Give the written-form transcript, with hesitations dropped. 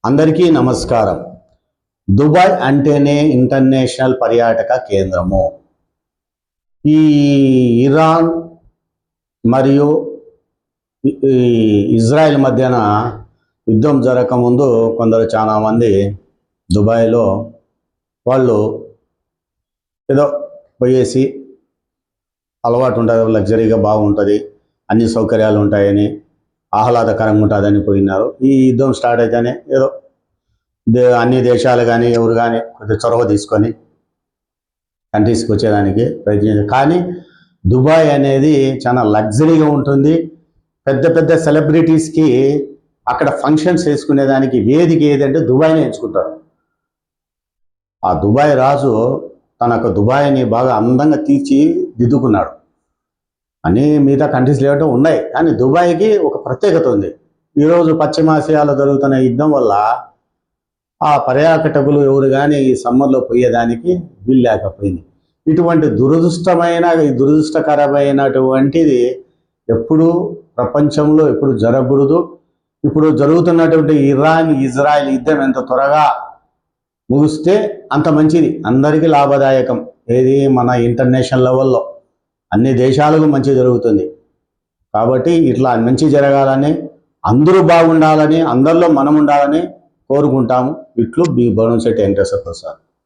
అందరికీ నమస్కారం. దుబాయ్ అంటేనే ఇంటర్నేషనల్ పర్యాటక కేంద్రము. ఈ ఇరాన్ మరియు ఇజ్రాయెల్ మధ్యన యుద్ధం జరగకముందు కొందరు చాలామంది దుబాయ్లో వాళ్ళు ఏదో పోయేసి అలవాటు ఉంటుంది, లగ్జరీగా బాగుంటుంది, అన్ని సౌకర్యాలు ఉంటాయని, ఆహ్లాదకరంగా ఉంటుందని పోయినారు. ఈ యుద్ధం స్టార్ట్ అయితేనే ఏదో అన్ని దేశాలు కానీ ఎవరు కానీ కొద్దిగా చొరవ తీసుకొని కంట్రీస్కి వచ్చేదానికి ప్రయత్నించారు. కానీ దుబాయ్ అనేది చాలా లగ్జరీగా ఉంటుంది. పెద్ద పెద్ద సెలబ్రిటీస్కి అక్కడ ఫంక్షన్స్ వేసుకునేదానికి వేదిక ఏదంటే దుబాయ్ని ఎంచుకుంటారు. ఆ దుబాయ్ రాజు తనకు దుబాయ్ని బాగా అందంగా తీర్చిదిద్దుకున్నాడు. అన్ని మిగతా కంట్రీస్ లేవటం ఉన్నాయి, కానీ దుబాయ్కి ఒక ప్రత్యేకత ఉంది. ఈరోజు పశ్చిమాసియాలో జరుగుతున్న యుద్ధం వల్ల ఆ పర్యాటకులు ఎవరు కానీ ఈ సమ్మర్లో పోయేదానికి వీలు లేకపోయింది. ఇటువంటి దురదృష్టకరమైనటువంటిది ఎప్పుడు ప్రపంచంలో ఎప్పుడు జరగకూడదు. ఇప్పుడు జరుగుతున్నటువంటి ఇరాన్ ఇజ్రాయెల్ యుద్ధం ఎంత త్వరగా ముగిస్తే అంత మంచిది, అందరికీ లాభదాయకం. ఏది మన ఇంటర్నేషనల్ లెవెల్లో అన్ని దేశాలకు మంచి జరుగుతుంది. కాబట్టి ఇట్లా మంచి జరగాలని, అందరూ బాగుండాలని, అందరిలో మనం ఉండాలని కోరుకుంటాము. ఇట్లు బి బోనంశెట్టి వెంకటేశ్వర ప్రసాద్.